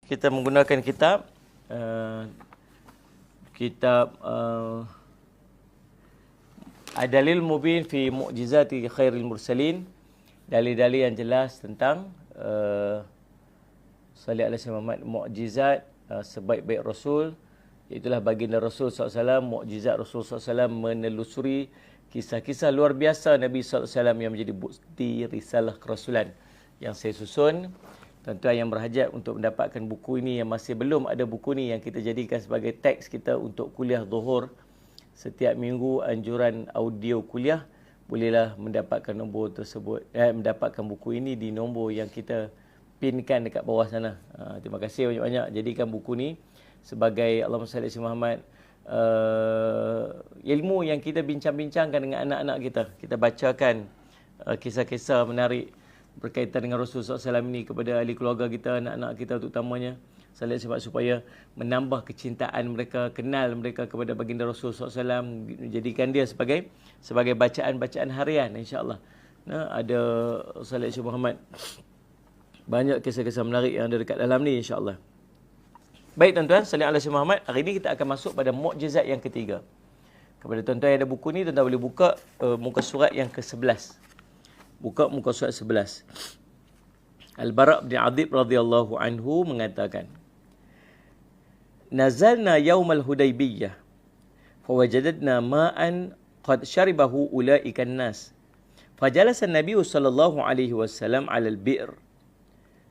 kita menggunakan kitab Ad-Dalil Mubin fi Mu'jizati Khairil Mursalin, dalil-dalil yang jelas tentang salih alaihi Muhammad, mukjizat sebaik-baik Rasul, itulah baginda Rasul SAW. Mukjizat Rasul SAW menelusuri kisah-kisah luar biasa Nabi SAW yang menjadi bukti risalah kerasulan yang saya susun. Tuan-tuan yang berhajat untuk mendapatkan buku ini, yang masih belum ada buku ni, yang kita jadikan sebagai teks kita untuk kuliah zuhur setiap minggu, anjuran audio kuliah, bolehlah mendapatkan nombor tersebut, mendapatkan buku ini di nombor yang kita pinkan dekat bawah sana. Terima kasih banyak-banyak. Jadikan buku ni sebagai Allahumma salli ala Muhammad, ilmu yang kita bincang-bincangkan dengan anak-anak kita. Kita bacakan kisah-kisah menarik berkaitan dengan Rasulullah SAW ini kepada ahli keluarga kita, anak-anak kita terutamanya. Salih sebab supaya menambah kecintaan mereka, kenal mereka kepada baginda Rasulullah SAW, jadikan dia sebagai bacaan-bacaan harian, insya-Allah. Ada Salih Muhammad, banyak kisah-kisah menarik yang ada dekat dalam ni, insya-Allah. Baik tuan-tuan, salih ala Muhammad. Hari ini kita akan masuk pada mukjizat yang ketiga. Kepada tuan-tuan yang ada buku ni, tuan-tuan boleh buka muka surat yang ke-11. Buka muka surat 11. Al-Bara' bin Adib radhiyallahu anhu mengatakan, Nazalna yaumal Hudaybiyah, fawajadna ma'an qad syaribahu ulaika an-nas. Fajalasa an-nabiy sallallahu alaihi wasallam 'ala al-bi'r.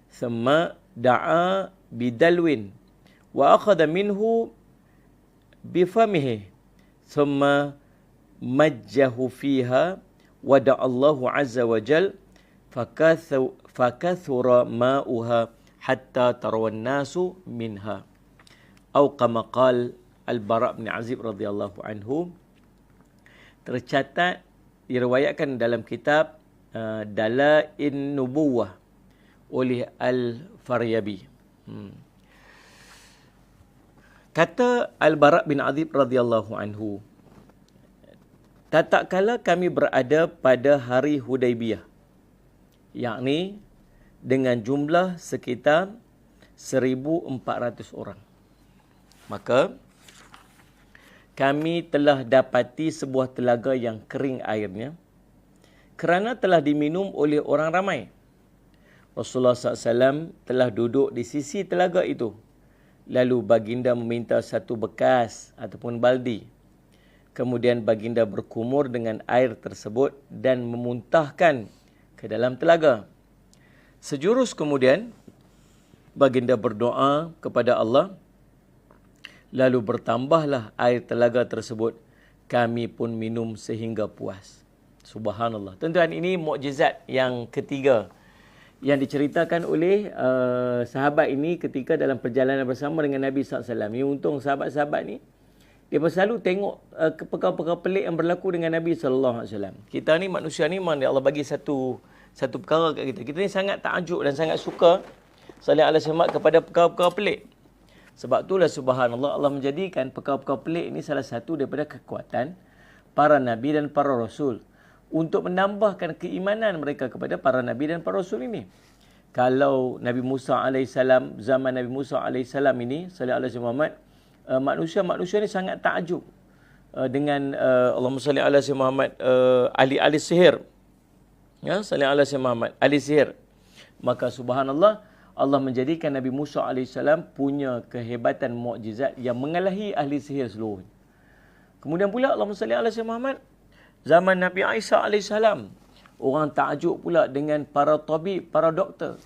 Thumma da'a bidalwin wa akhadha minhu bifamihi. Thumma majjahu fiha wa da'allahu azza wa jal fakathura ma'uha hatta tarawan nasu minha. Atau kama qala Al-Bara' bin Azib radhiyallahu anhu. Tercatat, diriwayatkan dalam kitab Dalain Nubuwah oleh Al-Faryabi. Kata Al-Bara' bin Azib radhiyallahu anhu, tatkala kami berada pada hari Hudaybiyah, yakni dengan jumlah sekitar 1,400 orang, maka kami telah dapati sebuah telaga yang kering airnya kerana telah diminum oleh orang ramai. Rasulullah SAW telah duduk di sisi telaga itu. Lalu baginda meminta satu bekas ataupun baldi. Kemudian baginda berkumur dengan air tersebut dan memuntahkan ke dalam telaga. Sejurus kemudian, baginda berdoa kepada Allah. Lalu bertambahlah air telaga tersebut. Kami pun minum sehingga puas. Subhanallah. Tuan-tuan, ini mukjizat yang ketiga yang diceritakan oleh sahabat ini ketika dalam perjalanan bersama dengan Nabi SAW. Ini untung sahabat-sahabat ni, dia selalu tengok perkara-perkara pelik yang berlaku dengan Nabi SAW. Kita ni manusia ni memang Allah bagi satu perkara kat kita. Kita ni sangat takjub dan sangat suka salih ala Muhammad kepada perkara-perkara pelik. Sebab itulah subhanallah, Allah menjadikan perkara-perkara pelik ini salah satu daripada kekuatan para Nabi dan para Rasul untuk menambahkan keimanan mereka kepada para Nabi dan para Rasul ini. Kalau Nabi Musa AS, zaman Nabi Musa AS ini, salih ala Muhammad, manusia-manusia ni sangat takjub dengan Allahumma salli ala Muhammad, ahli-ahli sihir. Ya, salih ala Muhammad, ahli sihir. Maka subhanallah, Allah menjadikan Nabi Musa AS punya kehebatan mukjizat yang mengalahi ahli sihir seluruhnya. Kemudian pula Allahumma salli ala Muhammad, zaman Nabi Isa AS, orang takjub pula dengan para tabib, para doktor.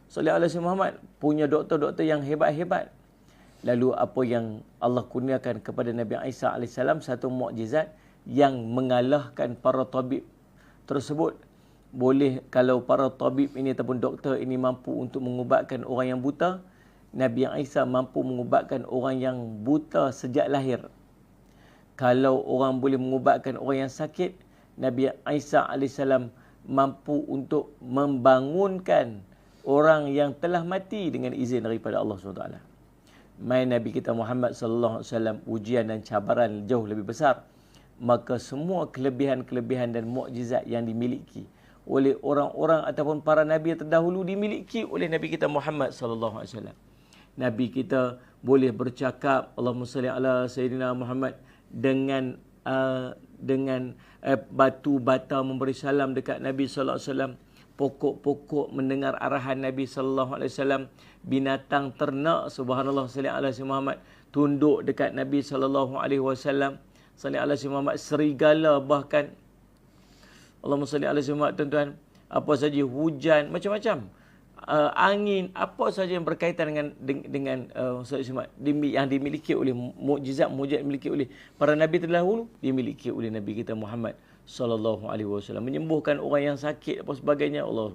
Salih ala Muhammad, punya doktor-doktor yang hebat-hebat. Lalu apa yang Allah kurniakan kepada Nabi Isa AS, satu mukjizat yang mengalahkan para tabib tersebut. Boleh, kalau para tabib ini ataupun doktor ini mampu untuk mengubatkan orang yang buta, Nabi Isa mampu mengubatkan orang yang buta sejak lahir. Kalau orang boleh mengubatkan orang yang sakit, Nabi Isa AS mampu untuk membangunkan orang yang telah mati dengan izin daripada Allah SWT. Main Nabi kita Muhammad SAW ujian dan cabaran jauh lebih besar. Maka semua kelebihan-kelebihan dan mukjizat yang dimiliki oleh orang-orang ataupun para Nabi yang terdahulu dimiliki oleh Nabi kita Muhammad SAW. Nabi kita boleh bercakap Allahumma salli ala Sayyidina Muhammad dengan batu bata memberi salam dekat Nabi sallallahu alaihi wasallam, pokok-pokok mendengar arahan Nabi sallallahu alaihi wasallam, binatang ternak subhanallah salli ala Sayyidina Muhammad tunduk dekat Nabi sallallahu alaihi wasallam, salli ala Sayyidina Muhammad, serigala bahkan Allahumma salli ala Sayyidina Muhammad, tuan-tuan, apa saja, hujan, macam-macam, angin, apa saja yang berkaitan dengan yang dimiliki oleh mukjizat dimiliki oleh para nabi terdahulu, dimiliki oleh Nabi kita Muhammad sallallahu alaihi wasallam. Menyembuhkan orang yang sakit apa sebagainya, Allah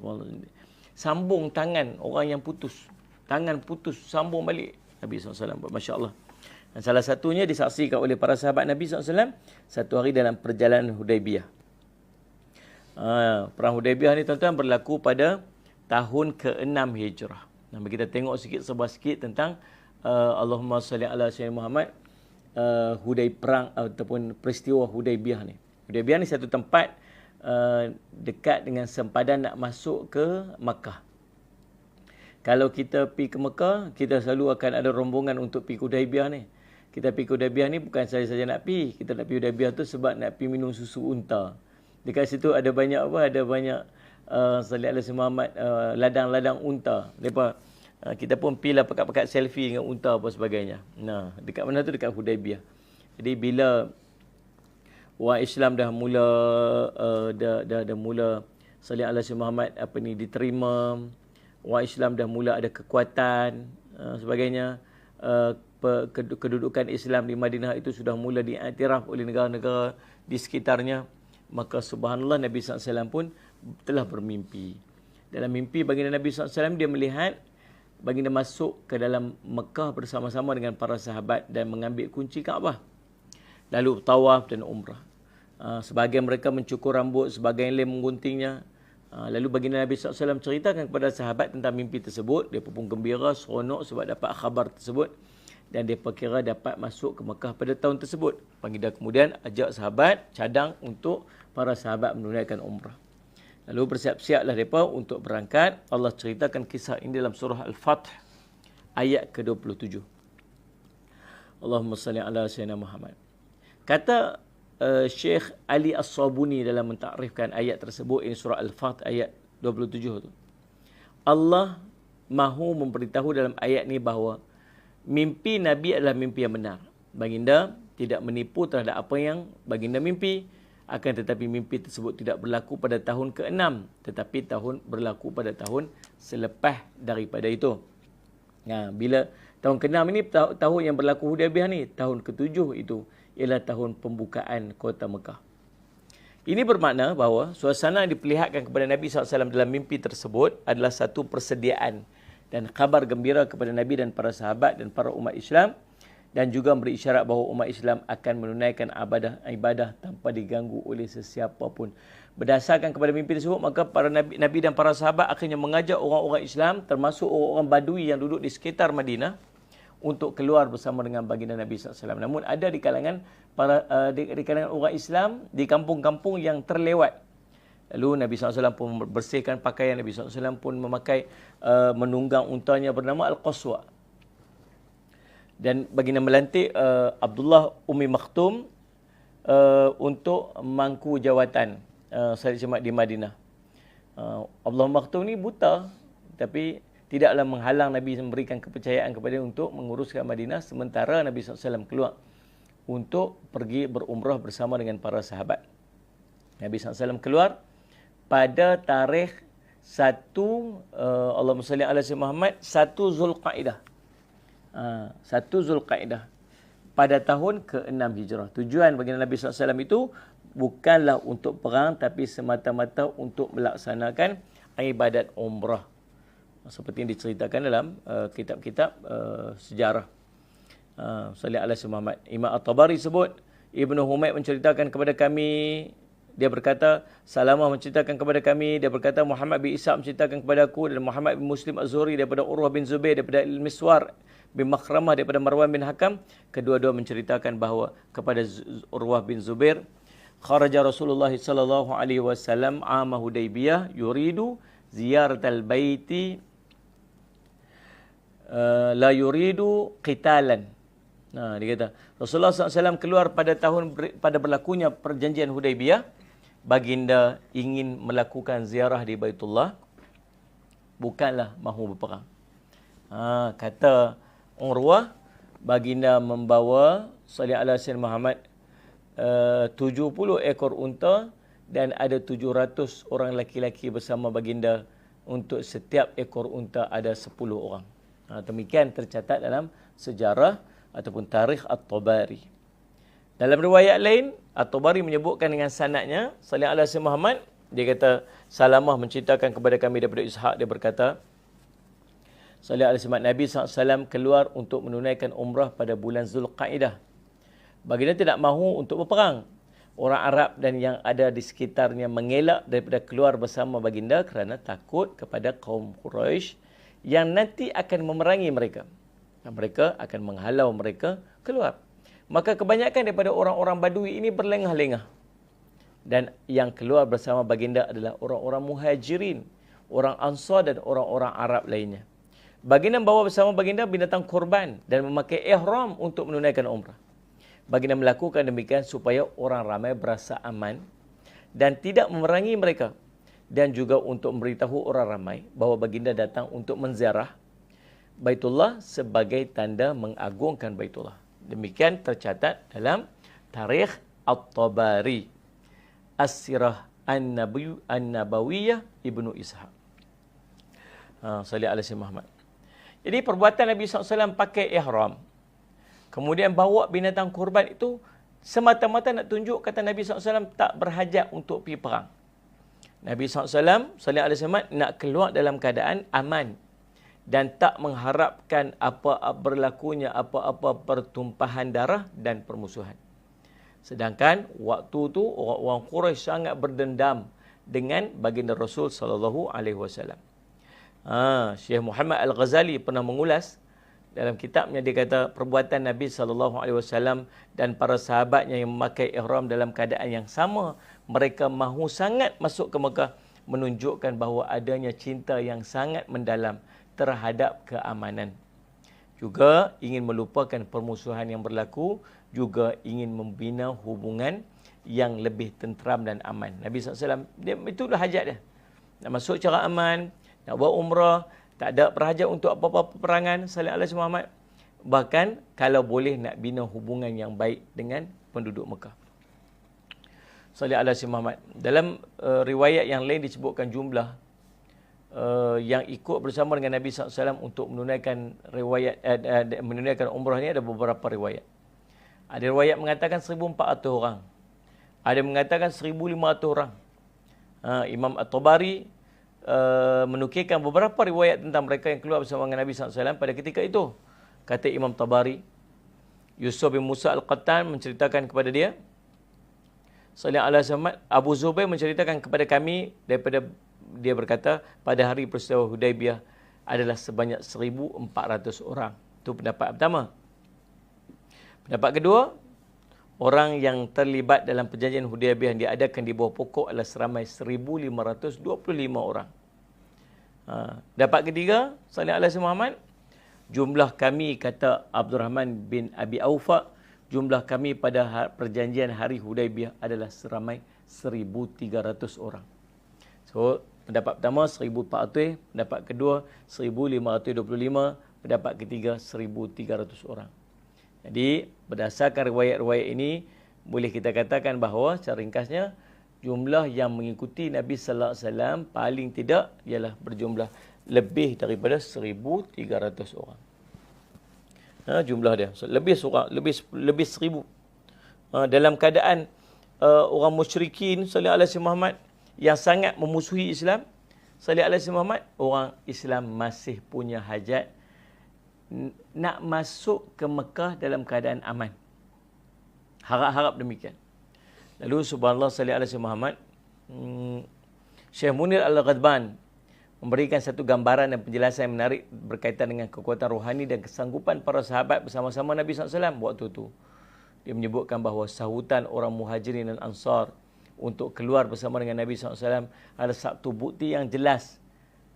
sambung tangan orang yang putus, tangan putus sambung balik Nabi SAW. Masya-Allah. Dan salah satunya disaksikan oleh para sahabat Nabi SAW satu hari dalam perjalanan Hudaibiyah. Perang Hudaibiyah ni tuan-tuan berlaku pada tahun ke-6 Hijrah. Nah, kita tengok sebuah sikit tentang Allahumma salli ala Sayyidina Muhammad, perang ataupun peristiwa Hudaibiyah ni. Hudaibiyah ni satu tempat dekat dengan sempadan nak masuk ke Makkah. Kalau kita pergi ke Makkah, kita selalu akan ada rombongan untuk pergi ke Hudaibiyah ni. Kita pergi ke Hudaibiyah ni bukan saja nak pergi. Kita nak pergi Hudaibiyah tu sebab nak pergi minum susu unta. Dekat situ ada banyak ada banyak salli ala Sayyidina Muhammad, ladang-ladang unta. Depa kita pun pergilah pekat-pekat selfie dengan unta apa sebagainya. Nah, dekat mana tu? Dekat Hudaibiyah. Jadi bila orang Islam dah mula dah mula salli ala Sayyidina Muhammad diterima, orang Islam dah mula ada kekuatan sebagainya, kedudukan Islam di Madinah itu sudah mula diiktiraf oleh negara-negara di sekitarnya, maka subhanallah Nabi SAW pun telah bermimpi. Dalam mimpi baginda Nabi SAW, dia melihat baginda masuk ke dalam Mekah bersama-sama dengan para sahabat dan mengambil kunci Kaabah. Lalu tawaf dan umrah. Sebahagian mereka mencukur rambut, sebahagian lain mengguntingnya. Lalu baginda Nabi SAW ceritakan kepada sahabat tentang mimpi tersebut. Dia pun gembira, seronok sebab dapat khabar tersebut. Dan dia perkira dapat masuk ke Mekah pada tahun tersebut. Baginda kemudian ajak sahabat cadang untuk para sahabat menunaikan umrah. Lalu bersiap-siaplah mereka untuk berangkat. Allah ceritakan kisah ini dalam surah Al-Fath ayat ke-27. Allahumma salli ala Sayyidina Muhammad. Kata Syekh Ali As-Sabuni dalam mentakrifkan ayat tersebut, ini surah Al-Fath ayat 27 tu. Allah mahu memberitahu dalam ayat ni bahawa mimpi Nabi adalah mimpi yang benar. Baginda tidak menipu terhadap apa yang baginda mimpi. Akan tetapi mimpi tersebut tidak berlaku pada tahun ke-6. Tetapi berlaku pada tahun selepas daripada itu. Nah, bila tahun ke-6 ini tahun yang berlaku Hudaibiyah ni, tahun ke-7 itu ialah tahun pembukaan kota Mekah. Ini bermakna bahawa suasana yang diperlihatkan kepada Nabi SAW dalam mimpi tersebut adalah satu persediaan dan kabar gembira kepada Nabi dan para sahabat dan para umat Islam, dan juga memberi isyarat bahawa umat Islam akan menunaikan ibadah tanpa diganggu oleh sesiapa pun. Berdasarkan kepada mimpi tersebut, maka para Nabi dan para sahabat akhirnya mengajak orang-orang Islam, termasuk orang-orang Badui yang duduk di sekitar Madinah, untuk keluar bersama dengan baginda Nabi SAW. Namun ada di kalangan di kalangan orang Islam di kampung-kampung yang terlewat. Lalu Nabi SAW pun bersihkan pakaian. Nabi SAW pun memakai menunggang untanya bernama Al-Qaswa. Dan baginda melantik Abdullah Ummi Maktum untuk mangku jawatan Sayyid Jemaat di Madinah. Abdullah Maktum ni buta, tapi tidaklah menghalang Nabi memberikan kepercayaan kepada dia untuk menguruskan Madinah, sementara Nabi SAW keluar untuk pergi berumrah bersama dengan para sahabat. Nabi SAW keluar pada tarikh 1 Allahumma salli ala Sayyidina Muhammad 1 Zulqaidah. 1 Zulqaidah pada tahun ke-6 Hijrah. Tujuan baginda Nabi SAW itu bukanlah untuk perang, tapi semata-mata untuk melaksanakan ibadat umrah. Seperti yang diceritakan dalam kitab-kitab sejarah. Salli ala Sayyidina Muhammad. Imam At-Tabari sebut, Ibnu Humaid menceritakan kepada kami, dia berkata, Salamah menceritakan kepada kami, dia berkata, Muhammad bin Ishaq menceritakan kepada aku, dan Muhammad bin Muslim Az-Zuhri daripada Urwah bin Zubair, daripada Al-Miswar bin Makhramah, daripada Marwan bin Hakam, kedua-dua menceritakan bahawa kepada Urwah bin Zubair, kharaja Rasulullah sallallahu alaihi wasallam ama Hudaibiyah yuridu ziyaratal baiti la yuridu qitalan. Dia kata Rasulullah SAW keluar pada berlakunya perjanjian Hudaibiyah, baginda ingin melakukan ziarah di Baitullah, bukanlah mahu berperang. Kata Urwah, baginda membawa sallallahu alaihi wasallam Muhammad 70 ekor unta dan ada 700 orang laki-laki bersama baginda. Untuk setiap ekor unta ada 10 orang. Demikian tercatat dalam sejarah ataupun tarikh At-Tabari. Dalam riwayat lain, At-Tabari menyebutkan dengan sanadnya, sallallahu alaihi wasallam Muhammad, dia kata, Salamah menceritakan kepada kami daripada Ishaq, dia berkata, sallallahu alaihi wasallam, Nabi SAW keluar untuk menunaikan umrah pada bulan Zulqaidah. Baginda tidak mahu untuk berperang. Orang Arab dan yang ada di sekitarnya mengelak daripada keluar bersama baginda kerana takut kepada kaum Quraisy yang nanti akan memerangi mereka. Dan mereka akan menghalau mereka keluar. Maka kebanyakan daripada orang-orang Badui ini berlengah-lengah. Dan yang keluar bersama baginda adalah orang-orang Muhajirin, orang Ansar dan orang-orang Arab lainnya. Baginda membawa bersama baginda binatang korban dan memakai ihram untuk menunaikan umrah. Baginda melakukan demikian supaya orang ramai berasa aman dan tidak memerangi mereka. Dan juga untuk memberitahu orang ramai bahawa baginda datang untuk menziarah Baitullah sebagai tanda mengagungkan Baitullah. Demikian tercatat dalam tarikh At-Tabari, As-Sirah An-Nabawiyah Ibnu Ishaq. Sallallahu alaihi Muhammad. Jadi perbuatan Nabi SAW pakai ihram, kemudian bawa binatang korban itu semata-mata nak tunjuk kata Nabi SAW tak berhajat untuk pergi perang. Nabi SAW nak keluar dalam keadaan aman dan tak mengharapkan berlakunya apa-apa pertumpahan darah dan permusuhan. Sedangkan waktu tu orang-orang Quraisy sangat berdendam dengan baginda Rasul SAW. Syekh Muhammad Al-Ghazali pernah mengulas dalam kitabnya, dia kata perbuatan Nabi SAW dan para sahabatnya yang memakai ihram dalam keadaan yang sama, mereka mahu sangat masuk ke Mekah, menunjukkan bahawa adanya cinta yang sangat mendalam terhadap keamanan. Juga ingin melupakan permusuhan yang berlaku, juga ingin membina hubungan yang lebih tenteram dan aman. Nabi SAW, itulah hajat dia. Nak masuk cara aman, nak buat umrah, tak ada perhajat untuk apa-apa peperangan, sallallahu alaihi Muhammad. Bahkan kalau boleh nak bina hubungan yang baik dengan penduduk Mekah. Sallallahu alaihi Muhammad. Dalam riwayat yang lain disebutkan jumlah yang ikut bersama dengan Nabi SAW untuk menunaikan menunaikan umrah ni ada beberapa riwayat. Ada riwayat mengatakan 1,400 orang. Ada mengatakan 1,500 orang. Imam At-Tabari menukilkan beberapa riwayat tentang mereka yang keluar bersama dengan Nabi SAW pada ketika itu. Kata Imam Tabari, Yusuf bin Musa Al-Qattan menceritakan kepada dia, sallallahu alaihi wasallam, Abu Zubair menceritakan kepada kami daripada dia berkata, pada hari peristiwa Hudaibiyah adalah sebanyak 1,400 orang. Itu pendapat pertama. Pendapat kedua, orang yang terlibat dalam perjanjian Hudaibiyah yang diadakan di bawah pokok adalah seramai 1,525 orang. Pendapat ketiga, sallallahu alaihi Muhammad, jumlah kami, kata Abdurrahman bin Abi Aufa, jumlah kami pada perjanjian hari Hudaibiyah adalah seramai 1,300 orang. So, pendapat pertama 1,400, pendapat kedua 1,525, pendapat ketiga 1,300 orang. Jadi, berdasarkan riwayat-riwayat ini, boleh kita katakan bahawa secara ringkasnya, jumlah yang mengikuti Nabi sallallahu alaihi wasallam paling tidak ialah berjumlah lebih daripada 1,300 orang. Jumlah dia lebih 1,000. Dalam keadaan orang musyrikin sallallahu alaihi Muhammad yang sangat memusuhi Islam, sallallahu alaihi Muhammad, orang Islam masih punya hajat nak masuk ke Mekah dalam keadaan aman. Harap-harap demikian. Lalu subhanallah sallallahu alaihi Muhammad, Syekh Munir Al-Ghadban memberikan satu gambaran dan penjelasan yang menarik berkaitan dengan kekuatan rohani dan kesanggupan para sahabat bersama-sama Nabi SAW waktu itu. Dia menyebutkan bahawa sahutan orang Muhajirin dan Ansar untuk keluar bersama dengan Nabi SAW adalah satu bukti yang jelas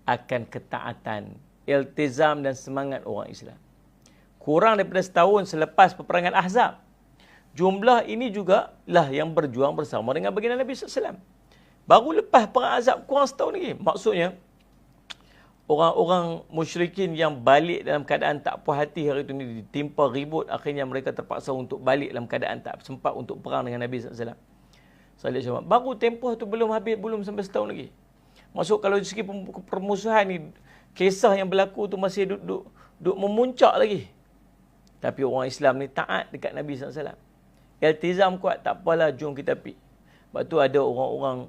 akan ketaatan iltizam dan semangat orang Islam. Kurang daripada setahun selepas peperangan Ahzab. Jumlah ini juga lah yang berjuang bersama dengan baginda Nabi SAW. Baru lepas perang Ahzab kurang setahun lagi. Maksudnya, orang-orang musyrikin yang balik dalam keadaan tak puas hati hari itu ni, ditimpa ribut, akhirnya mereka terpaksa untuk balik dalam keadaan tak sempat untuk perang dengan Nabi SAW. Baru tempoh tu belum habis, belum sampai setahun lagi. Maksud kalau dari segi permusuhan ni, kisah yang berlaku tu masih duduk memuncak lagi. Tapi orang Islam ni taat dekat Nabi SAW. Iltizam kuat, tak apalah, jom kita pergi. Sebab tu ada orang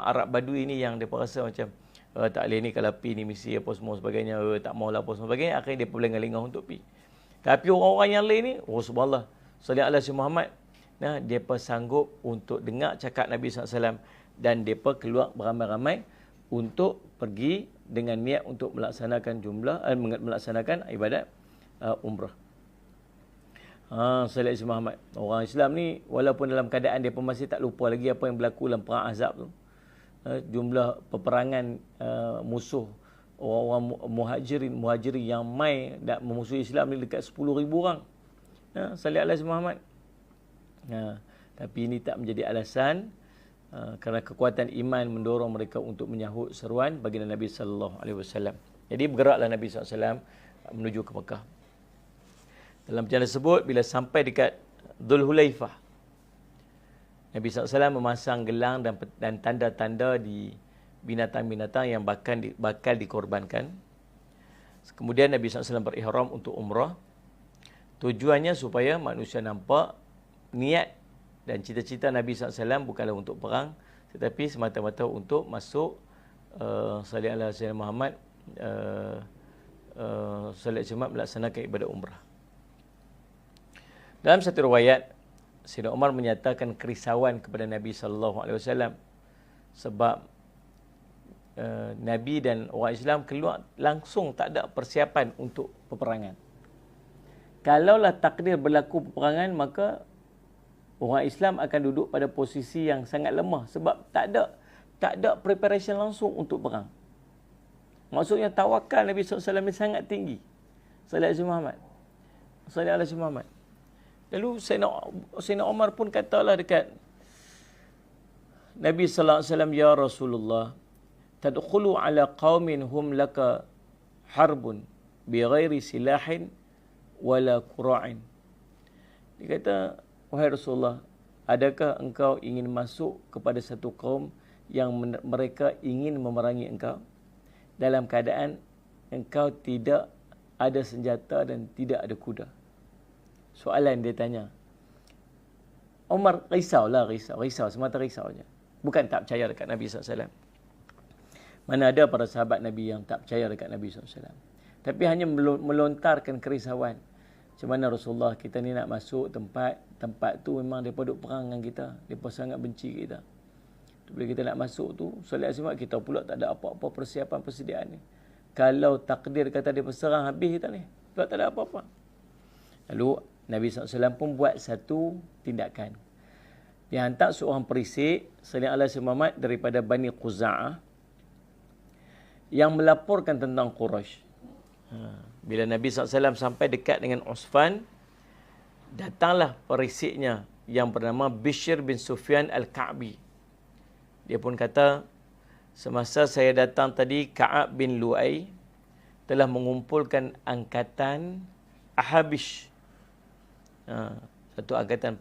Arab Badui ni yang dia rasa macam tak boleh ni kalau pergi ni misi apa semua sebagainya, tak maulah apa semua sebagainya, akhirnya dia berlengah-lengah untuk pergi. Tapi orang-orang yang lain ni, subhanallah, sallallahu alaihi Muhammad, nah, mereka sanggup untuk dengar cakap Nabi SAW dan mereka keluar beramai-ramai untuk pergi dengan niat untuk melaksanakan melaksanakan ibadat umrah. Sallallahu alaihi Muhammad. Orang Islam ni walaupun dalam keadaan mereka masih tak lupa lagi apa yang berlaku dalam perang Ahzab tu. Jumlah peperangan musuh orang muhajirin yang mai nak memusuhi Islam ni dekat 10,000 orang. Sallallahu alaihi Muhammad. Tapi ini tak menjadi alasan kerana kekuatan iman mendorong mereka untuk menyahut seruan baginda Nabi sallallahu alaihi wasallam. Jadi bergeraklah Nabi sallallahu alaihi wasallam menuju ke Mekah. Dalam perjalanan tersebut, bila sampai dekat Dhul Hulaifah, Nabi SAW memasang gelang dan tanda-tanda di binatang-binatang yang bakal dikorbankan. Kemudian Nabi SAW berihram untuk umrah. Tujuannya supaya manusia nampak niat dan cita-cita Nabi SAW bukanlah untuk perang, tetapi semata-mata untuk masuk sallallahu alaihi wasallam Muhammad sallallahu alaihi wasallam melaksanakan ibadah umrah. Dalam satu riwayat, Sayyidina Umar menyatakan kerisauan kepada Nabi sallallahu alaihi wasallam sebab Nabi dan orang Islam keluar langsung tak ada persiapan untuk peperangan. Kalaulah takdir berlaku peperangan, maka orang Islam akan duduk pada posisi yang sangat lemah sebab tak ada preparation langsung untuk perang. Maksudnya tawakal Nabi SAW ni sangat tinggi. Sallallahu alaihi Muhammad. Sallallahu alaihi Muhammad. Lalu Sayyidina Umar pun katalah dekat Nabi sallallahu alaihi wasallam, ya Rasulullah, tadkhulu ala qaumin hum laka harbun bi ghairi silahin wala qura'in. Dia kata, wahai Rasulullah, adakah engkau ingin masuk kepada satu kaum yang mereka ingin memerangi engkau dalam keadaan engkau tidak ada senjata dan tidak ada kuda? Soalan dia tanya. Umar risau, semata risau saja. Bukan tak percaya dekat Nabi SAW. Mana ada para sahabat Nabi yang tak percaya dekat Nabi SAW. Tapi hanya melontarkan kerisauan. Macam mana Rasulullah, kita ni nak masuk tempat tu memang mereka duk perang dengan kita. Mereka sangat benci kita. Bila kita nak masuk tu, solat simak kita pula tak ada apa-apa persiapan persediaan ni. Kalau takdir kata dia serang habis kita ni. Pula tak ada apa-apa. Lalu Nabi SAW pun buat satu tindakan. Dia hantar seorang perisik, Sallallahu alaihi Muhammad, daripada Bani Khuza'ah yang melaporkan tentang Quraisy. Bila Nabi SAW sampai dekat dengan Usfan, datanglah perisiknya yang bernama Bishr bin Sufyan Al-Ka'bi. Dia pun kata, semasa saya datang tadi, Ka'ab bin Lu'ay telah mengumpulkan angkatan Ahabish. Satu angkatan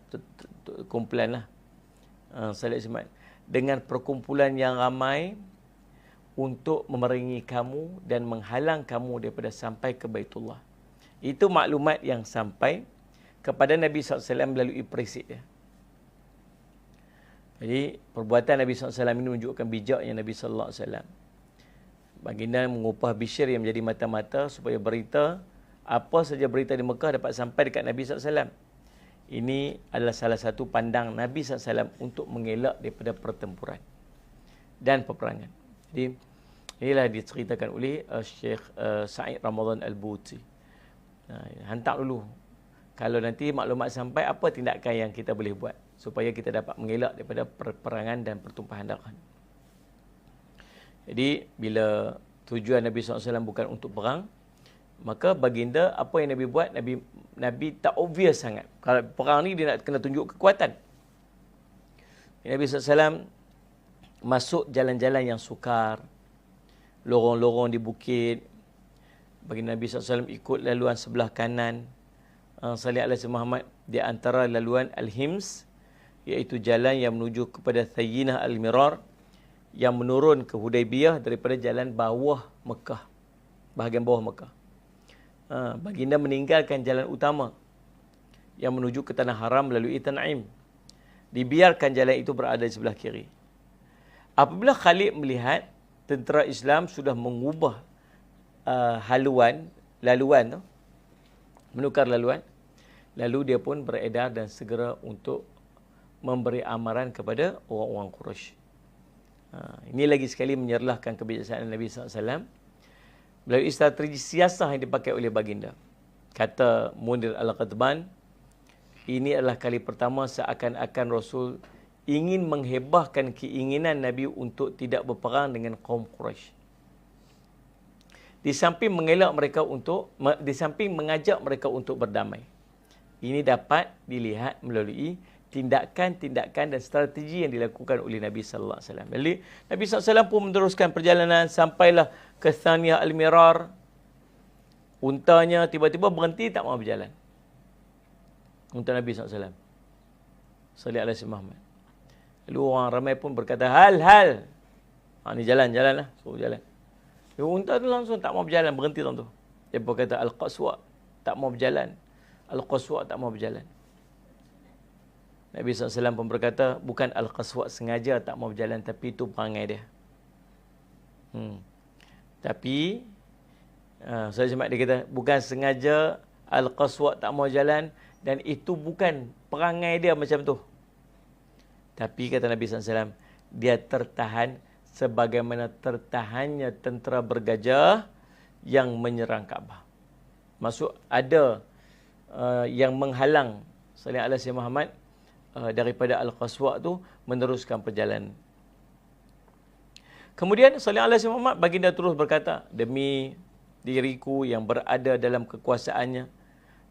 kumpulan lah. Dengan perkumpulan yang ramai untuk memerangi kamu dan menghalang kamu daripada sampai ke Baitullah. Itu maklumat yang sampai kepada Nabi SAW melalui perisik dia. Jadi perbuatan Nabi SAW ini menunjukkan bijaknya Nabi SAW. Baginda mengupah Bishr yang menjadi mata-mata supaya berita, apa saja berita di Mekah dapat sampai dekat Nabi SAW. Ini adalah salah satu pandang Nabi SAW untuk mengelak daripada pertempuran dan peperangan. Jadi inilah diceritakan oleh Syekh Sa'id Ramadan Al-Buti. Hantar dulu. Kalau nanti maklumat sampai, apa tindakan yang kita boleh buat supaya kita dapat mengelak daripada peperangan dan pertumpahan darah. Jadi bila tujuan Nabi SAW bukan untuk perang, Maka baginda, apa yang Nabi buat, Nabi tak obvious sangat. Kalau perang ni dia nak kena tunjuk kekuatan. Nabi SAW masuk jalan-jalan yang sukar, lorong-lorong di bukit. Baginda Nabi SAW ikut laluan sebelah kanan. Salih alaihi Muhammad di antara laluan Al-Hims, iaitu jalan yang menuju kepada Thayyinah Al-Mirar, yang menurun ke Hudaibiyah daripada jalan bawah Mekah, bahagian bawah Mekah. Baginda meninggalkan jalan utama yang menuju ke Tanah Haram melalui Tan'im. Dibiarkan jalan itu berada di sebelah kiri. Apabila Khalid melihat tentera Islam sudah mengubah laluan, menukar laluan, lalu dia pun beredar dan segera untuk memberi amaran kepada orang-orang Quraisy. Ini lagi sekali menyerlahkan kebijaksanaan Nabi SAW melalui strategi siasah yang dipakai oleh baginda. Kata Munir Al-Qadban, ini adalah kali pertama seakan-akan Rasul ingin menghebahkan keinginan Nabi untuk tidak berperang dengan kaum Quraisy. Di samping mengajak mereka untuk berdamai. Ini dapat dilihat melalui tindakan-tindakan dan strategi yang dilakukan oleh Nabi sallallahu alaihi wasallam. Jadi Nabi sallallahu alaihi wasallam pun meneruskan perjalanan sampailah ke Thaniyah Al-Mirar. Untanya tiba-tiba berhenti, tak mahu berjalan. Unta Nabi sallallahu alaihi wasallam. Salih alaihi Muhammad. Lalu orang ramai pun berkata, hal. Ni jalan-jalanlah, suruh jalan. Unta tu langsung tak mahu berjalan, berhenti tu. Dia berkata Al-Qaswa tak mahu berjalan. Al-Qaswa tak mahu berjalan. Nabi SAW pun berkata, bukan Al-Qaswa sengaja tak mahu berjalan, tapi itu perangai dia. Tapi, saya cuma dia kata, bukan sengaja Al-Qaswa tak mahu jalan, dan itu bukan perangai dia macam tu. Tapi, kata Nabi SAW, dia tertahan sebagaimana tertahannya tentera bergajah yang menyerang Kaabah. Maksud, ada yang menghalang Salih alaihi Muhammad daripada Al-Qaswa tu meneruskan perjalanan. Kemudian Salih alaihi Muhammad, baginda terus berkata, demi diriku yang berada dalam kekuasaannya,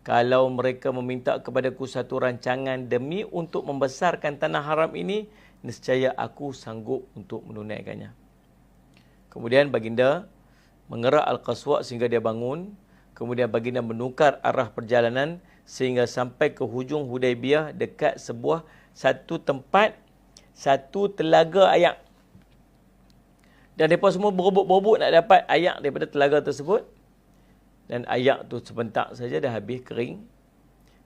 kalau mereka meminta kepadaku satu rancangan demi untuk membesarkan tanah haram ini, nescaya aku sanggup untuk menunaikannya. Kemudian baginda mengerak Al-Qaswa sehingga dia bangun. Kemudian baginda menukar arah perjalanan sehingga sampai ke hujung Hudaibiyah dekat satu tempat, satu telaga ayak. Dan mereka semua berebut-berebut nak dapat ayak daripada telaga tersebut. Dan ayak tu sebentar saja dah habis kering.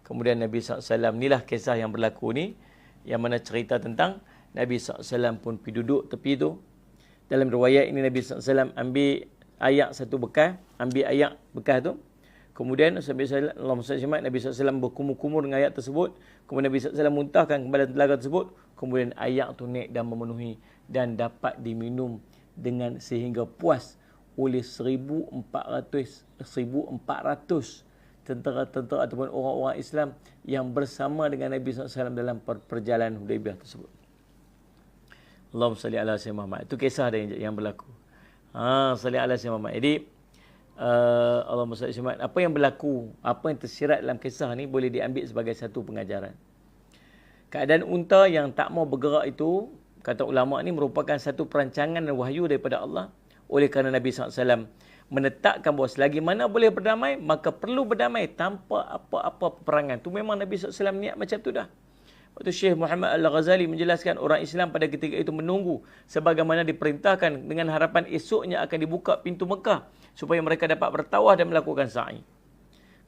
Kemudian Nabi SAW, inilah kisah yang berlaku ni, yang mana cerita tentang Nabi SAW pun pergi duduk tepi tu. Dalam riwayat ini Nabi SAW ambil ayak satu bekas, ambil ayak bekas tu. Kemudian Nabi SAW berkumur-kumur dengan ayak tersebut. Kemudian Nabi SAW muntahkan kembali telaga tersebut. Kemudian ayak tu naik dan memenuhi dan dapat diminum dengan sehingga puas oleh 1,400 tentera-tentera ataupun orang-orang Islam yang bersama dengan Nabi SAW dalam perjalanan Hudaibiyah tersebut. Allahumma salli ala sayyidina Muhammad. Itu kisah yang berlaku. Salli ala sayyidina Muhammad. Jadi Allahumma salli ala sayyidina Muhammad. Apa yang berlaku, apa yang tersirat dalam kisah ni boleh diambil sebagai satu pengajaran. Keadaan unta yang tak mau bergerak itu, kata ulama ni merupakan satu perancangan dan wahyu daripada Allah. Oleh kerana Nabi SAW menetapkan bahawa selagi mana boleh berdamai, maka perlu berdamai tanpa apa-apa peperangan. Itu memang Nabi SAW niat macam tu dah. Waktu Syekh Muhammad Al-Ghazali menjelaskan, orang Islam pada ketika itu menunggu sebagaimana diperintahkan dengan harapan esoknya akan dibuka pintu Mekah supaya mereka dapat bertawaf dan melakukan sa'i.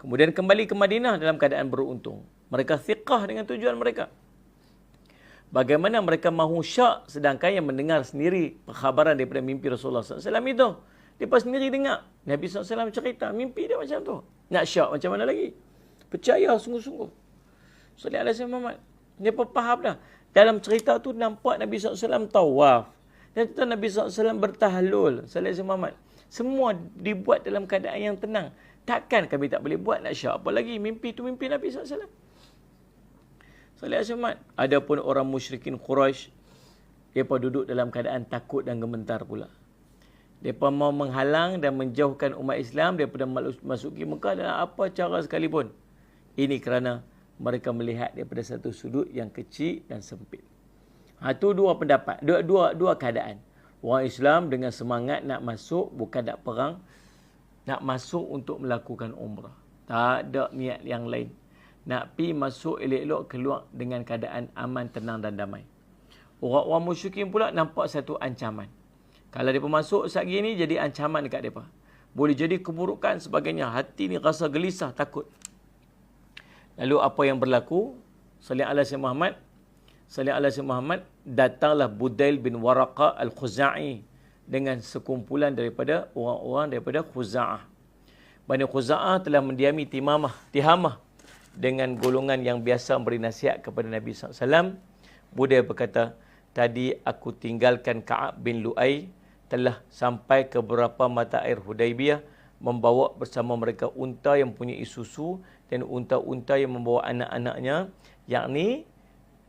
Kemudian kembali ke Madinah dalam keadaan beruntung. Mereka thiqah dengan tujuan mereka. Bagaimana mereka mahu syak sedangkan yang mendengar sendiri perkhabaran daripada mimpi Rasulullah SAW itu. Mereka sendiri dengar. Nabi SAW cerita, mimpi dia macam tu. Nak syak macam mana lagi? Percaya sungguh-sungguh. Sallallahu alaihi wasallam. Mereka faham dah. Dalam cerita tu nampak Nabi SAW tawaf. Dan itu Nabi SAW bertahlul. Sallallahu alaihi wasallam. Semua dibuat dalam keadaan yang tenang. Takkan kami tak boleh buat nak syak? Apalagi mimpi tu mimpi Nabi SAW. Adapun orang musyrikin Quraisy, mereka duduk dalam keadaan takut dan gemetar pula. Mereka mau menghalang dan menjauhkan umat Islam daripada masuki Mekah dengan apa cara sekalipun. Ini kerana mereka melihat daripada satu sudut yang kecil dan sempit. Itu dua pendapat, dua keadaan. Orang Islam dengan semangat nak masuk, bukan nak perang, nak masuk untuk melakukan umrah. Tak ada niat yang lain. Nak pi masuk elok-elok, keluar dengan keadaan aman, tenang dan damai. Orang-orang musyrikin pula nampak satu ancaman. Kalau mereka masuk saat gini, jadi ancaman dekat mereka. Boleh jadi keburukan sebagainya. Hati ni rasa gelisah, takut. Lalu apa yang berlaku? Sallallahu alaihi Muhammad, datanglah Budail bin Waraqa al-Khuza'i dengan sekumpulan daripada orang-orang daripada Khuza'ah. Bani Khuza'ah telah mendiami Tihamah dengan golongan yang biasa memberi nasihat kepada Nabi SAW. Budail berkata, tadi aku tinggalkan Ka'ab bin Lu'ay, telah sampai ke beberapa mata air Hudaibiyah, membawa bersama mereka unta yang mempunyai susu dan unta-unta yang membawa anak-anaknya, yakni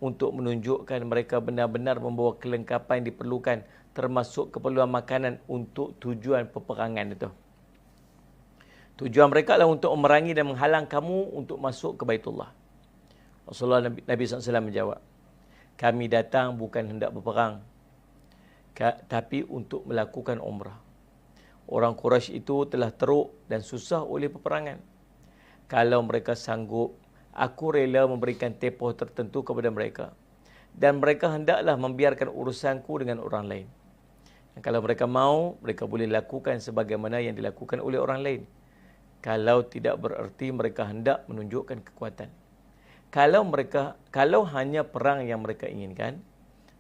untuk menunjukkan mereka benar-benar membawa kelengkapan yang diperlukan, termasuk keperluan makanan untuk tujuan peperangan itu. Tujuan mereka adalah untuk memerangi dan menghalang kamu untuk masuk ke Baitullah. Rasulullah Nabi SAW menjawab, kami datang bukan hendak berperang, tapi untuk melakukan umrah. Orang Quraisy itu telah teruk dan susah oleh peperangan. Kalau mereka sanggup, aku rela memberikan tempoh tertentu kepada mereka. Dan mereka hendaklah membiarkan urusanku dengan orang lain. Dan kalau mereka mau, mereka boleh lakukan sebagaimana yang dilakukan oleh orang lain. Kalau tidak, bererti mereka hendak menunjukkan kekuatan. Kalau hanya perang yang mereka inginkan,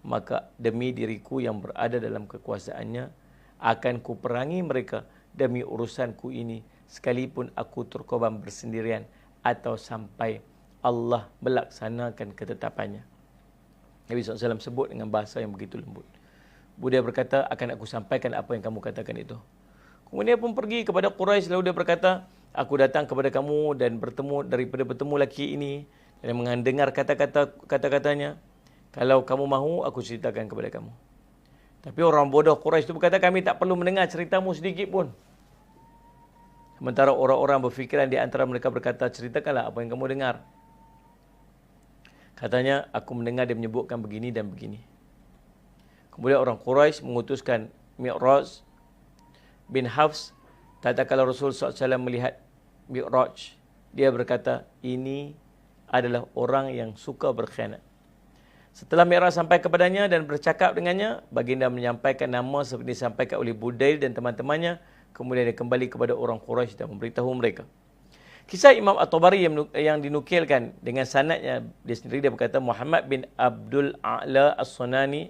maka demi diriku yang berada dalam kekuasaannya, akan kuperangi mereka demi urusanku ini, sekalipun aku terkorban bersendirian atau sampai Allah melaksanakan ketetapannya. Nabi SAW sebut dengan bahasa yang begitu lembut. Budail berkata, akan aku sampaikan apa yang kamu katakan itu. Kemudian pun pergi kepada Quraisy, lalu dia berkata, aku datang kepada kamu dan daripada bertemu lelaki ini dan mendengar kata-katanya. Kalau kamu mahu, aku ceritakan kepada kamu. Tapi orang bodoh Quraisy itu berkata, kami tak perlu mendengar ceritamu sedikit pun. Sementara orang-orang berfikiran di antara mereka berkata, ceritakanlah apa yang kamu dengar. Katanya, aku mendengar dia menyebutkan begini dan begini. Kemudian orang Quraisy mengutuskan Mi'raj bin Hafs. Tatkala Rasul SAW melihat Mi'raj, dia berkata, ini adalah orang yang suka berkhianat. Setelah Mi'raj sampai kepadanya dan bercakap dengannya, baginda menyampaikan nama seperti disampaikan oleh Budail dan teman-temannya. Kemudian dia kembali kepada orang Quraisy dan memberitahu mereka. Kisah Imam At-Tabari yang dinukilkan dengan sanadnya, dia sendiri dia berkata, Muhammad bin Abdul A'la As-Sunani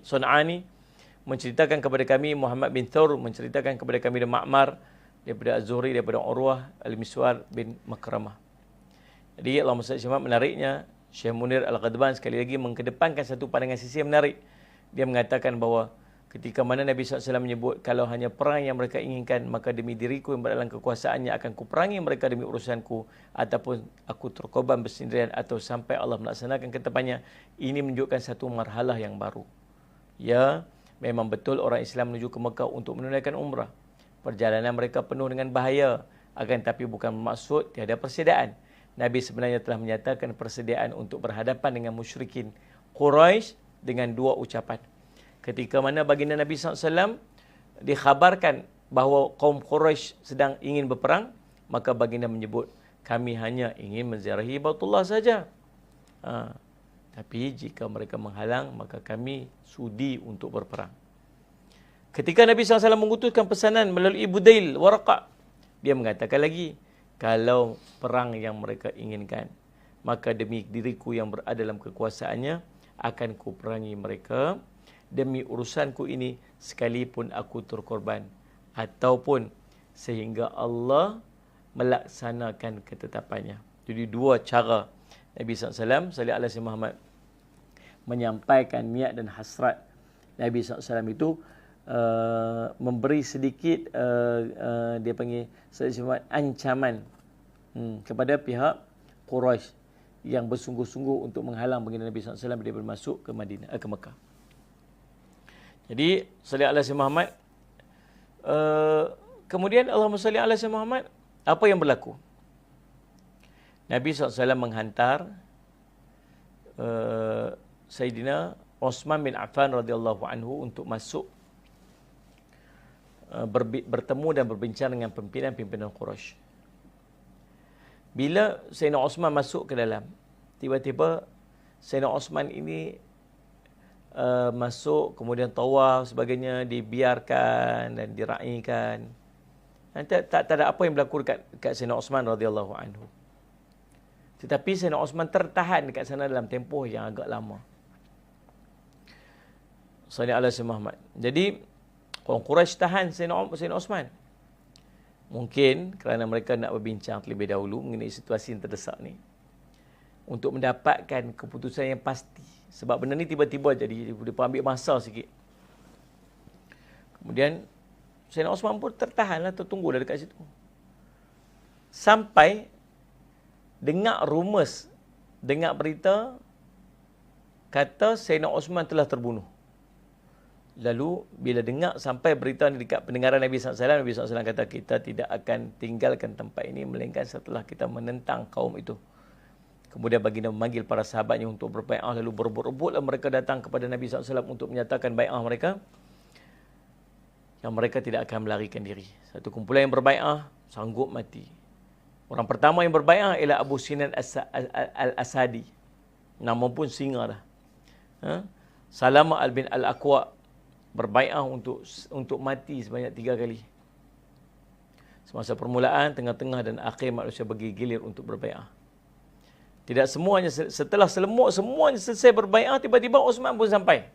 menceritakan kepada kami, Muhammad bin Thawr menceritakan kepada kami, dan Ma'mar daripada Az-Zuhri, daripada Urwah Al-Miswar bin Makramah. Jadi Allah SWT menariknya, Syekh Munir Al-Qadban sekali lagi mengedepankan satu pandangan sisi yang menarik. Dia mengatakan bahawa ketika mana Nabi SAW menyebut, kalau hanya perang yang mereka inginkan, maka demi diriku yang berada dalam kekuasaannya akan kuperangi mereka demi urusanku, ataupun aku terkorban bersendirian atau sampai Allah melaksanakan ketetapannya. Ini menunjukkan satu marhalah yang baru. Ya, memang betul orang Islam menuju ke Mekah untuk menunaikan umrah. Perjalanan mereka penuh dengan bahaya, akan tapi bukan bermaksud tiada persediaan. Nabi sebenarnya telah menyatakan persediaan untuk berhadapan dengan musyrikin Quraisy dengan dua ucapan. Ketika mana baginda Nabi SAW dikhabarkan bahawa kaum Quraisy sedang ingin berperang, maka baginda menyebut, kami hanya ingin menziarahi Baitullah saja. Tapi jika mereka menghalang, maka kami sudi untuk berperang. Ketika Nabi SAW mengutuskan pesanan melalui Budail Waraqa, dia mengatakan lagi, kalau perang yang mereka inginkan, maka demi diriku yang berada dalam kekuasaannya, akan kuperangi mereka demi urusanku ini, sekalipun aku terkorban, ataupun sehingga Allah melaksanakan ketetapannya. Jadi dua cara Nabi SAW, sallallahu alaihi Muhammad, menyampaikan niat dan hasrat Nabi SAW itu, memberi sedikit dia panggil ancaman kepada pihak Quraisy yang bersungguh-sungguh untuk menghalang baginda Nabi SAW daripada masuk ke Madinah, ke Mekah. Jadi sallallahu alaihi Muhammad Kemudian Allahumma salli ala Sayyidina Muhammad. Apa yang berlaku? Nabi SAW menghantar Sayyidina Osman bin Affan radhiyallahu anhu untuk masuk bertemu dan berbincang dengan pimpinan-pimpinan Quraisy. Bila Sayyidina Osman masuk ke dalam, tiba-tiba Sayyidina Osman ini masuk, kemudian tawaf sebagainya, dibiarkan dan diraikan. Tak ada apa yang berlaku dekat Sayyidina Osman radhiyallahu anhu. Tetapi Sayyidina Osman tertahan dekat sana dalam tempoh yang agak lama. Sallallahu alaihi Muhammad. Jadi orang Quraisy tahan Sayyidina Osman. Mungkin kerana mereka nak berbincang terlebih dahulu mengenai situasi yang terdesak ni, untuk mendapatkan keputusan yang pasti. Sebab benda ni tiba-tiba jadi, dia ambil masa sikit. Kemudian Sayyidina Osman pun tertahanlah, tertunggulah dekat situ. Sampai dengar rumors, dengar berita kata Sayyidina Osman telah terbunuh. Lalu bila dengar sampai berita ni dekat pendengaran Nabi SAW, Nabi SAW kata, kita tidak akan tinggalkan tempat ini melainkan setelah kita menentang kaum itu. Kemudian baginda memanggil para sahabatnya untuk berbai'ah, lalu berebut-rebutlah mereka datang kepada Nabi SAW untuk menyatakan bai'ah mereka, yang mereka tidak akan melarikan diri. Satu kumpulan yang berbai'ah sanggup mati. Orang pertama yang berbai'ah ialah Abu Sinan Al-Asadi. Nama pun singa dah. Salamah bin Al-Aqwa berbai'ah untuk mati sebanyak 3 kali. Semasa permulaan, tengah-tengah dan akhir manusia bergilir untuk berbai'ah. Tidak semuanya, setelah semuanya selesai berbai'ah, tiba-tiba Osman pun sampai.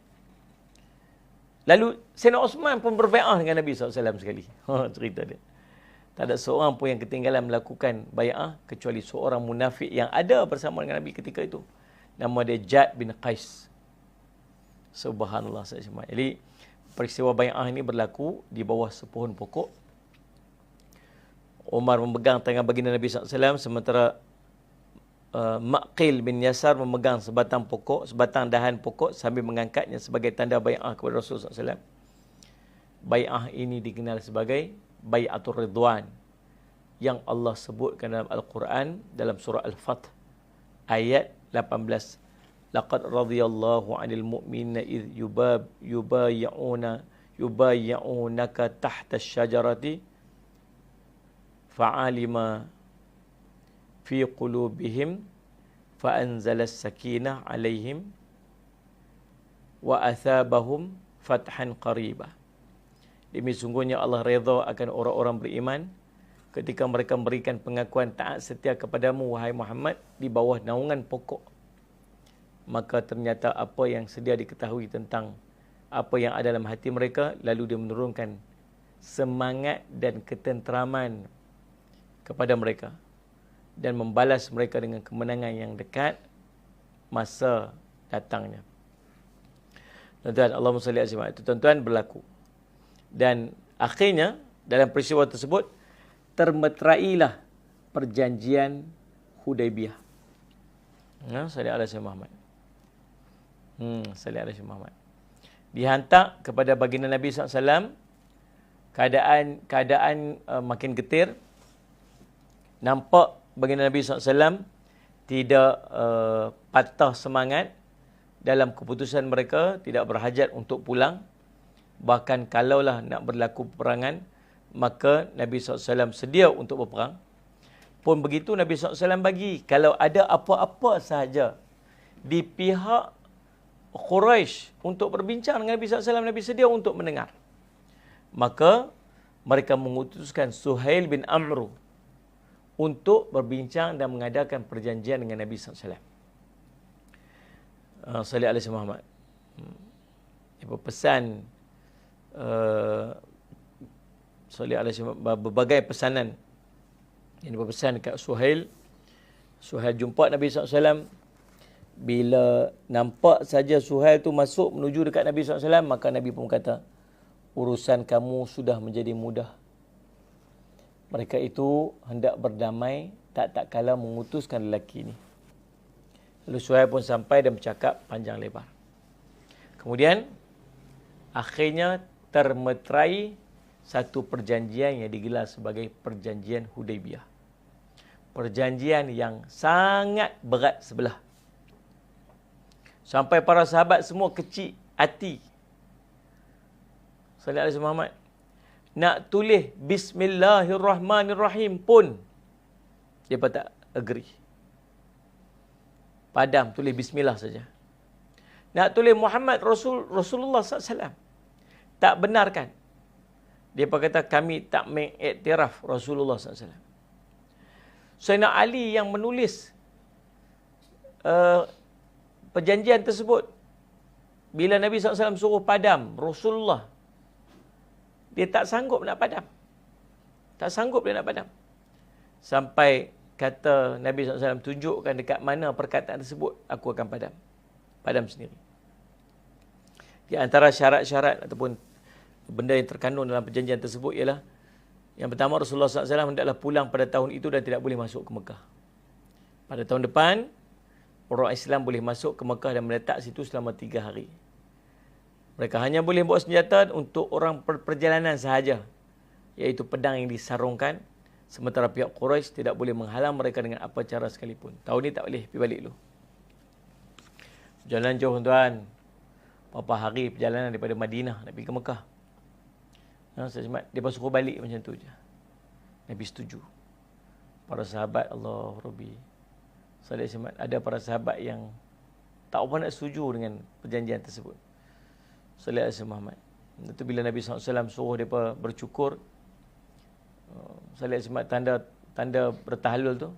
Lalu Sayyidina Osman pun berbai'ah dengan Nabi SAW sekali. Cerita dia. Tak ada seorang pun yang ketinggalan melakukan bai'ah kecuali seorang munafik yang ada bersama dengan Nabi ketika itu. Nama dia Jad bin Qais. Subhanallah. Jadi peristiwa bai'ah ini berlaku di bawah sepohon pokok. Umar memegang tangan baginda Nabi SAW, sementara Maqil bin Yasar memegang sebatang dahan pokok sambil mengangkatnya sebagai tanda bai'ah kepada Rasulullah SAW. Bai'ah ini dikenal sebagai Bai'atul Ridwan, yang Allah sebutkan dalam Al-Quran dalam surah Al-Fath ayat 18. Laqad radiyallahu 'anil mu'minina idh yubayyi'unaka tahta asy-syajarati fa'alima fi qulubihim fa'anzala as-sakinah 'alaihim wa athabahum fathan qariba. Demi sungguhnya Allah redha akan orang-orang beriman ketika mereka memberikan pengakuan taat setia kepadamu, wahai Muhammad, di bawah naungan pokok. Maka ternyata apa yang sedia diketahui tentang apa yang ada dalam hati mereka, lalu dia menurunkan semangat dan ketenteraman kepada mereka dan membalas mereka dengan kemenangan yang dekat masa datangnya. Tuan-tuan, Allahumma salli alaihi wasallam. Itu tuan-tuan berlaku. Dan akhirnya dalam peristiwa tersebut termeterailah perjanjian Hudaibiyah. Salli alaihi Muhammad. Salli alaihi Muhammad. Dihantar kepada baginda Nabi SAW, keadaan makin getir. Nampak baginda Nabi SAW tidak patah semangat dalam keputusan mereka, tidak berhajat untuk pulang. Bahkan kalaulah nak berlaku peperangan, maka Nabi SAW sedia untuk berperang. Pun begitu Nabi SAW bagi, kalau ada apa-apa sahaja di pihak Quraisy untuk berbincang dengan Nabi SAW, Nabi sedia untuk mendengar. Maka mereka mengutuskan Suhail bin Amru untuk berbincang dan mengadakan perjanjian dengan Nabi SAW. Sallallahu alaihi Muhammad. Pesan sallallahu alaihi wasallam, berbagai pesanan yang berpesan dekat Suhail. Suhail jumpa Nabi SAW. Bila nampak saja Suhail tu masuk menuju dekat Nabi SAW, maka Nabi pun kata, urusan kamu sudah menjadi mudah. Mereka itu hendak berdamai, tak kala mengutuskan lelaki ini. Lalu Suhail pun sampai dan bercakap panjang lebar. Kemudian akhirnya termeterai satu perjanjian yang digelar sebagai perjanjian Hudaibiyah. Perjanjian yang sangat berat sebelah. Sampai para sahabat semua kecil hati. Sallallahu alaihi Muhammad. Nak tulis Bismillahirrahmanirrahim pun dia tak agree. Padam, tulis Bismillah saja. Nak tulis Muhammad Rasulullah SAW, tak benarkan. Dia kata kami tak mengiktiraf Rasulullah SAW. Sayyidina Ali yang menulis perjanjian tersebut. Bila Nabi SAW suruh padam Rasulullah, dia tak sanggup nak padam. Tak sanggup dia nak padam. Sampai kata Nabi SAW, tunjukkan dekat mana perkataan tersebut, aku akan padam. Padam sendiri. Di antara syarat-syarat ataupun benda yang terkandung dalam perjanjian tersebut ialah, yang pertama, Rasulullah SAW hendaklah pulang pada tahun itu dan tidak boleh masuk ke Mekah. Pada tahun depan, orang Islam boleh masuk ke Mekah dan menetap situ selama 3 hari. Mereka hanya boleh bawa senjata untuk orang perjalanan sahaja, iaitu pedang yang disarungkan, sementara pihak Quraisy tidak boleh menghalang mereka dengan apa cara sekalipun. Tahun ni tak boleh, pergi balik dulu. Perjalanan jauh tuan. Berapa hari perjalanan daripada Madinah nak pergi ke Mekah. Dia suruh balik macam tu je. Nabi setuju. Para sahabat, Allah Rabbi. Ada para sahabat yang tak apa nak setuju dengan perjanjian tersebut. Sallallahu alaihi Muhammad. Itu bila Nabi SAW suruh mereka bercukur, Sallallahu alaihi tanda bertahlul tu,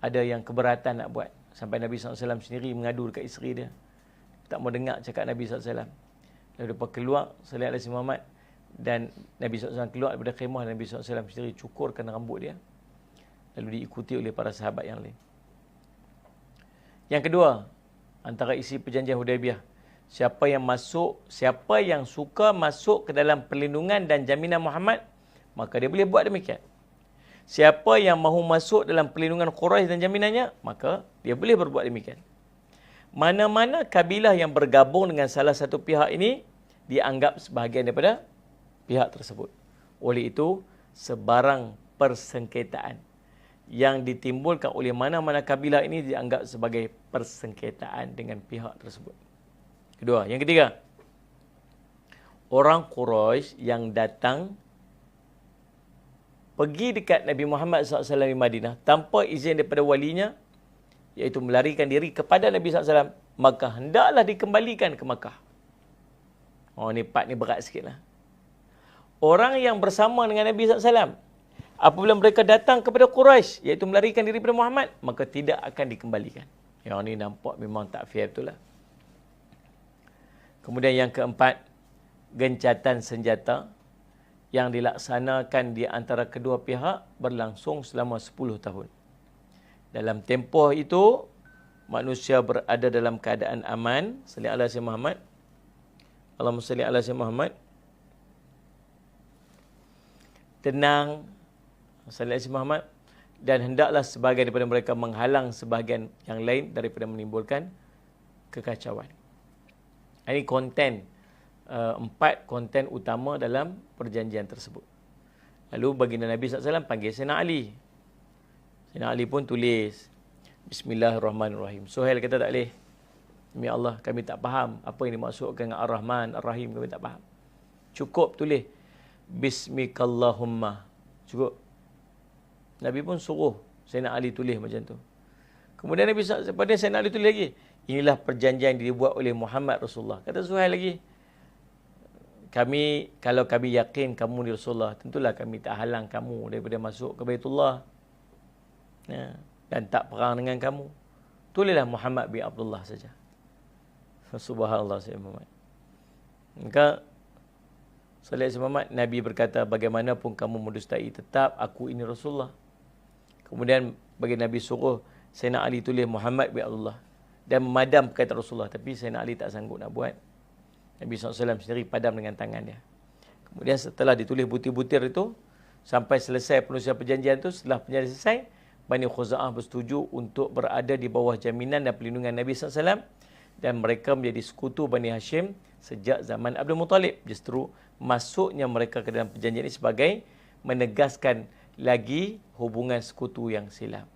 ada yang keberatan nak buat. Sampai Nabi SAW sendiri mengadu dekat isteri dia. Tak mau dengar cakap Nabi SAW. Lalu mereka keluar, Sallallahu alaihi Muhammad, dan Nabi SAW keluar daripada khemah, Nabi SAW sendiri cukurkan rambut dia. Lalu diikuti oleh para sahabat yang lain. Yang kedua, antara isi perjanjian Hudaibiyah, siapa yang suka masuk ke dalam perlindungan dan jaminan Muhammad, maka dia boleh buat demikian. Siapa yang mahu masuk dalam perlindungan Quraisy dan jaminannya, maka dia boleh berbuat demikian. Mana-mana kabilah yang bergabung dengan salah satu pihak ini dianggap sebahagian daripada pihak tersebut. Oleh itu, sebarang persengketaan yang ditimbulkan oleh mana-mana kabilah ini dianggap sebagai persengketaan dengan pihak tersebut. Kedua, yang ketiga, orang Quraisy yang datang pergi dekat Nabi Muhammad SAW di Madinah tanpa izin daripada walinya, iaitu melarikan diri kepada Nabi SAW, maka hendaklah dikembalikan ke Makkah. Oh, ni part ni berat sikit lah. Orang yang bersama dengan Nabi SAW, apabila mereka datang kepada Quraisy, iaitu melarikan diri daripada Muhammad, maka tidak akan dikembalikan. Yang ni nampak memang tak fair betul lah. Kemudian yang keempat, gencatan senjata yang dilaksanakan di antara kedua pihak berlangsung selama 10 tahun. Dalam tempoh itu, manusia berada dalam keadaan aman. Sallallahu alaihi Muhammad. Allahumma salli ala sayyidina Muhammad. Tenang. Sallallahu alaihi Muhammad. Dan hendaklah sebahagian daripada mereka menghalang sebahagian yang lain daripada menimbulkan kekacauan. Ini konten, 4 konten utama dalam perjanjian tersebut. Lalu baginda Nabi SAW panggil Sayyidina Ali. Sayyidina Ali pun tulis Bismillahirrahmanirrahim. Suhail kata tak boleh. Demi Allah, kami tak faham apa yang dimaksudkan dengan Ar-Rahman, Ar-Rahim, kami tak faham. Cukup tulis Bismikallahumma. Cukup. Nabi pun suruh Sayyidina Ali tulis macam tu. Kemudian Nabi Sayyidina Ali tulis lagi, inilah perjanjian yang dibuat oleh Muhammad Rasulullah. Kata Suhail lagi, kalau kami yakin kamu ni Rasulullah, tentulah kami tak halang kamu daripada masuk ke Baitullah, dan tak perang dengan kamu. Tulislah Muhammad bin Abdullah saja. Subhanallah Sayyidina Muhammad. Maka Sayyidina Muhammad, Nabi berkata, bagaimanapun kamu mendustai, tetap aku ini Rasulullah. Kemudian bagi Nabi suruh Sayyidina Ali tulis Muhammad bin Abdullah dan memadam perkataan Rasulullah. Tapi Sayyidina Ali tak sanggup nak buat. Nabi SAW sendiri padam dengan tangan dia. Kemudian setelah ditulis butir-butir itu, sampai selesai penulisan perjanjian itu, setelah perjanjian selesai, Bani Khuza'ah bersetuju untuk berada di bawah jaminan dan perlindungan Nabi SAW dan mereka menjadi sekutu Bani Hashim sejak zaman Abdul Muttalib. Justru masuknya mereka ke dalam perjanjian ini sebagai menegaskan lagi hubungan sekutu yang silam.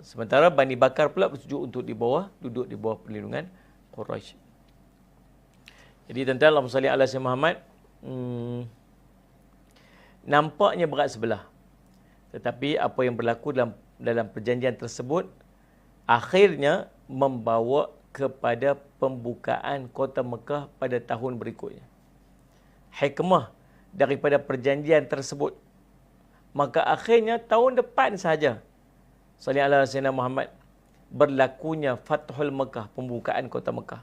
Sementara Bani Bakar pula bersetuju untuk duduk di bawah perlindungan Quraisy. Jadi tuan-tuan, Allahumma salli ala Sayyidina Muhammad, nampaknya berat sebelah. Tetapi apa yang berlaku dalam perjanjian tersebut akhirnya membawa kepada pembukaan kota Mekah pada tahun berikutnya. Hikmah daripada perjanjian tersebut, maka akhirnya tahun depan saja, salli ala Sayyidina Muhammad, berlakunya Fathul Mekah, pembukaan kota Mekah.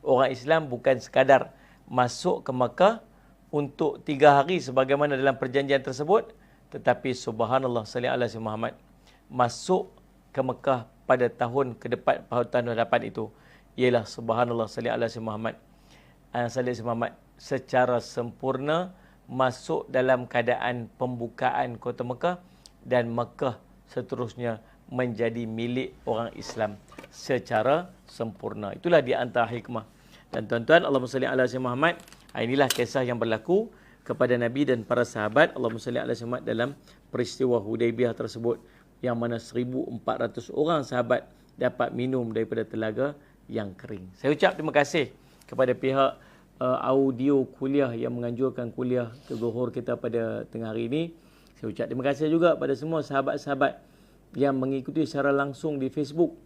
Orang Islam bukan sekadar masuk ke Mekah untuk 3 hari sebagaimana dalam perjanjian tersebut, tetapi subhanallah, salli ala Sayyidina Muhammad, masuk ke Mekah pada tahun ke-depan, tahun 8 itu ialah subhanallah, salli ala Sayyidina Muhammad, secara sempurna masuk dalam keadaan pembukaan kota Mekah, dan Mekah seterusnya menjadi milik orang Islam secara sempurna. Itulah di antara hikmah. Dan tuan-tuan, Allahumma salli ala Sayyidina Muhammad, inilah kisah yang berlaku kepada Nabi dan para sahabat, Allahumma salli ala Sayyidina Muhammad, dalam peristiwa Hudaibiyah tersebut, yang mana 1,400 orang sahabat dapat minum daripada telaga yang kering. Saya ucap terima kasih kepada pihak audio kuliah yang menganjurkan kuliah ke-Zuhur kita pada tengah hari ini. Saya ucap terima kasih juga pada semua sahabat-sahabat yang mengikuti secara langsung di Facebook.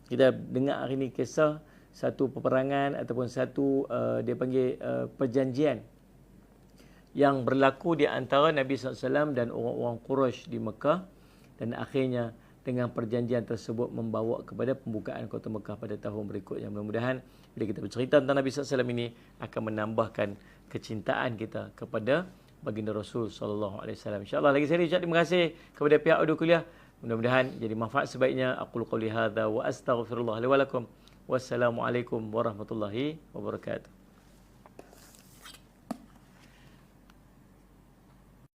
Kita dengar hari ini kisah satu peperangan ataupun satu dia panggil perjanjian yang berlaku di antara Nabi SAW dan orang-orang Quraisy di Mekah, dan akhirnya dengan perjanjian tersebut membawa kepada pembukaan kota Mekah pada tahun berikutnya. Mudah-mudahan bila kita bercerita tentang Nabi SAW ini akan menambahkan kecintaan kita kepada baginda Rasul SAW. InsyaAllah lagi sekali ucap terima kasih kepada pihak audio kuliah. Mudah-mudahan jadi manfaat sebaiknya. Aqulu qawli hadza wa astaghfirullah li wa lakum. Wassalamualaikum warahmatullahi wabarakatuh.